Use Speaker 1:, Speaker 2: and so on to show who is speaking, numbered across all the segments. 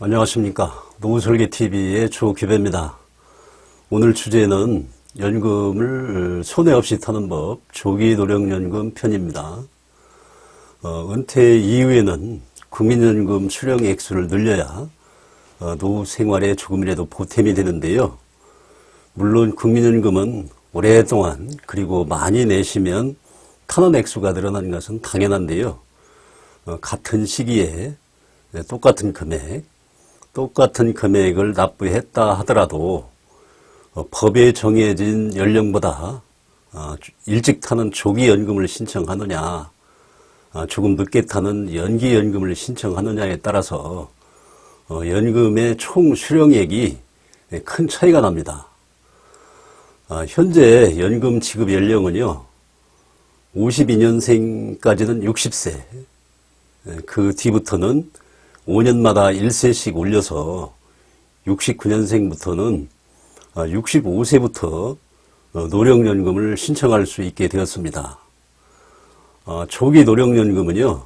Speaker 1: 안녕하십니까. 노후설계TV의 조규배입니다. 오늘 주제는 연금을 손해 없이 타는 법, 조기노령연금 편입니다. 은퇴 이후에는 국민연금 수령 액수를 늘려야 노후 생활에 조금이라도 보탬이 되는데요. 물론 국민연금은 오랫동안 그리고 많이 내시면 타는 액수가 늘어나는 것은 당연한데요. 같은 시기에 똑같은 금액을 납부했다 하더라도 법에 정해진 연령보다 일찍 타는 조기연금을 신청하느냐, 조금 늦게 타는 연기연금을 신청하느냐에 따라서 연금의 총 수령액이 큰 차이가 납니다. 현재 연금 지급 연령은요, 52년생까지는 60세, 그 뒤부터는 5년마다 1세씩 올려서 69년생부터는 65세부터 노령연금을 신청할 수 있게 되었습니다. 조기 노령연금은요,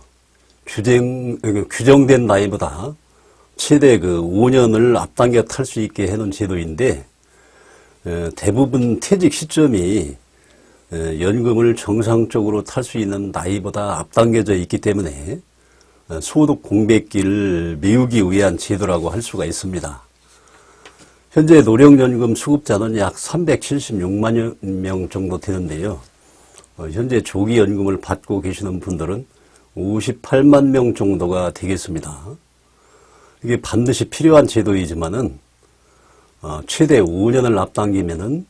Speaker 1: 규정된 나이보다 최대 5년을 앞당겨 탈 수 있게 해놓은 제도인데, 대부분 퇴직 시점이 연금을 정상적으로 탈 수 있는 나이보다 앞당겨져 있기 때문에 소득 공백기를 메우기 위한 제도라고 할 수가 있습니다. 현재 노령연금 수급자는 약 376만 명 정도 되는데요. 현재 조기연금을 받고 계시는 분들은 58만 명 정도가 되겠습니다. 이게 반드시 필요한 제도이지만은 최대 5년을 앞당기면은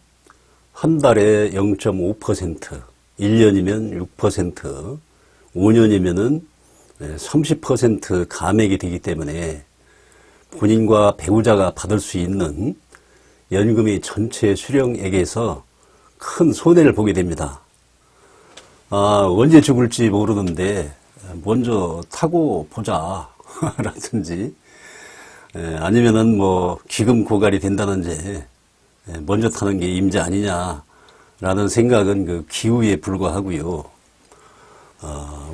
Speaker 1: 한 달에 0.5%, 1년이면 6%, 5년이면은 30% 감액이 되기 때문에 본인과 배우자가 받을 수 있는 연금이 전체 수령액에서 큰 손해를 보게 됩니다. 언제 죽을지 모르는데 먼저 타고 보자 라든지, 아니면은 기금 고갈이 된다든지 먼저 타는 게 임자 아니냐라는 생각은 그 기우에 불과하고요.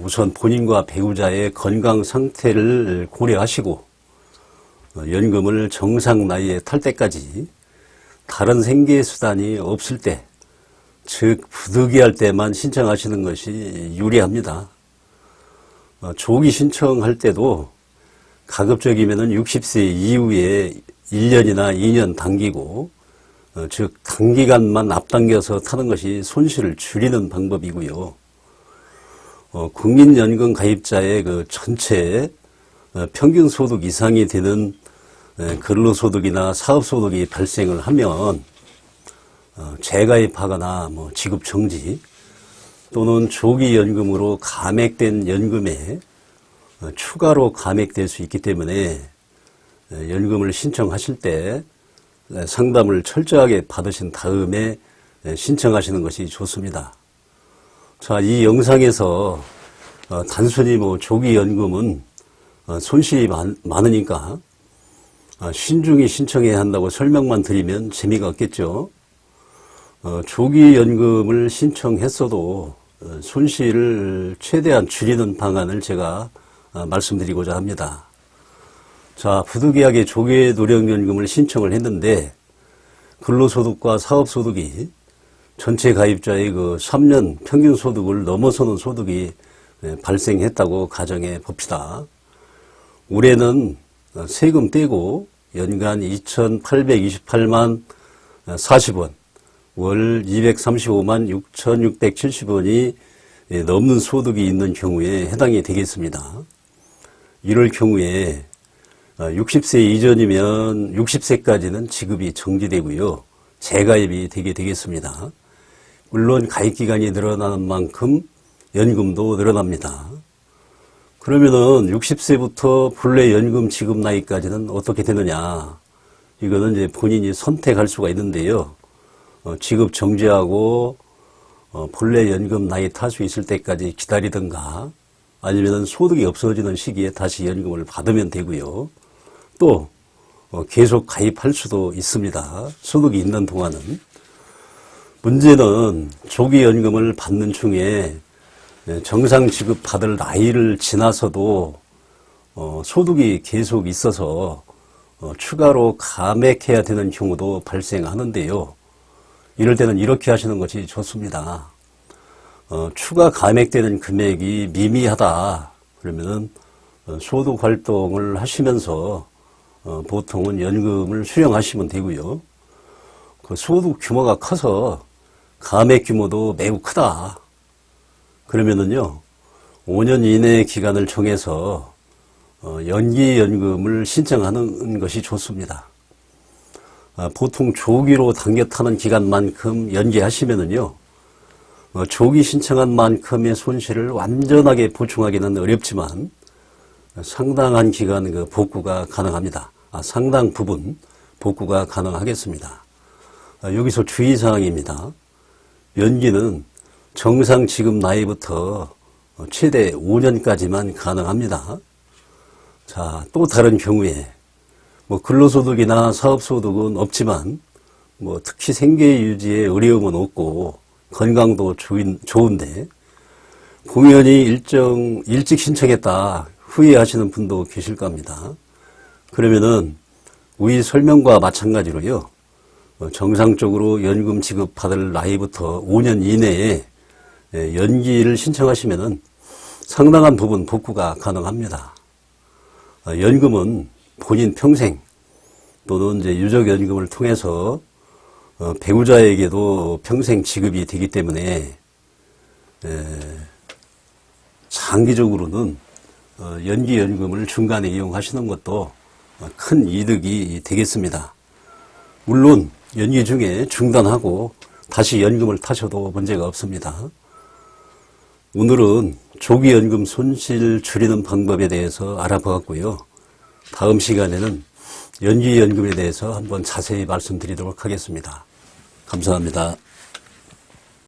Speaker 1: 우선 본인과 배우자의 건강 상태를 고려하시고 연금을 정상 나이에 탈 때까지 다른 생계 수단이 없을 때, 즉 부득이할 때만 신청하시는 것이 유리합니다. 조기 신청할 때도 가급적이면 60세 이후에 1년이나 2년 당기고, 즉 단기간만 앞당겨서 타는 것이 손실을 줄이는 방법이고요. 국민연금 가입자의 전체 평균 소득 이상이 되는 근로소득이나 사업소득이 발생을 하면 재가입하거나 지급 정지 또는 조기연금으로 감액된 연금에 추가로 감액될 수 있기 때문에 연금을 신청하실 때 상담을 철저하게 받으신 다음에 신청하시는 것이 좋습니다. 자, 이 영상에서 단순히 조기연금은 손실이 많으니까 신중히 신청해야 한다고 설명만 드리면 재미가 없겠죠. 조기연금을 신청했어도 손실을 최대한 줄이는 방안을 제가 말씀드리고자 합니다. 자, 부득이하게 조기노령연금을 신청을 했는데 근로소득과 사업소득이 전체 가입자의 3년 평균 소득을 넘어서는 소득이 발생했다고 가정해 봅시다. 올해는 세금 떼고 연간 2,828만 40원, 월 235만 6,670원이 넘는 소득이 있는 경우에 해당이 되겠습니다. 이럴 경우에 60세 이전이면 60세까지는 지급이 정지되고요. 재가입이 되게 되겠습니다. 물론 가입기간이 늘어나는 만큼 연금도 늘어납니다. 그러면은 60세부터 본래 연금 지급 나이까지는 어떻게 되느냐? 이거는 이제 본인이 선택할 수가 있는데요. 지급 정지하고 본래 연금 나이 탈 수 있을 때까지 기다리든가, 아니면은 소득이 없어지는 시기에 다시 연금을 받으면 되고요. 또 계속 가입할 수도 있습니다. 소득이 있는 동안은. 문제는 조기연금을 받는 중에 정상 지급 받을 나이를 지나서도 소득이 계속 있어서 추가로 감액해야 되는 경우도 발생하는데요. 이럴 때는 이렇게 하시는 것이 좋습니다. 추가 감액되는 금액이 미미하다 그러면은 소득 활동을 하시면서 보통은 연금을 수령하시면 되고요. 그 소득 규모가 커서 감액 규모도 매우 크다 그러면은요 5년 이내의 기간을 정해서 연기연금을 신청하는 것이 좋습니다. 보통 조기로 당겨 타는 기간만큼 연기하시면은요 조기 신청한 만큼의 손실을 완전하게 보충하기는 어렵지만 상당한 기간 그 복구가 가능합니다. 상당 부분 복구가 가능하겠습니다. 여기서 주의사항입니다. 연기는 정상 지급 나이부터 최대 5년까지만 가능합니다. 자, 또 다른 경우에 근로소득이나 사업소득은 없지만 특히 생계 유지에 어려움은 없고 건강도 좋은데 공연히 일찍 신청했다 후회하시는 분도 계실 겁니다. 그러면은 위 설명과 마찬가지로요. 정상적으로 연금 지급받을 나이부터 5년 이내에 연기를 신청하시면은 상당한 부분 복구가 가능합니다. 연금은 본인 평생 또는 이제 유족연금을 통해서 배우자에게도 평생 지급이 되기 때문에 장기적으로는 연기연금을 중간에 이용하시는 것도 큰 이득이 되겠습니다. 물론 연기 중에 중단하고 다시 연금을 타셔도 문제가 없습니다. 오늘은 조기연금 손실 줄이는 방법에 대해서 알아보았고요. 다음 시간에는 연기연금에 대해서 한번 자세히 말씀드리도록 하겠습니다. 감사합니다.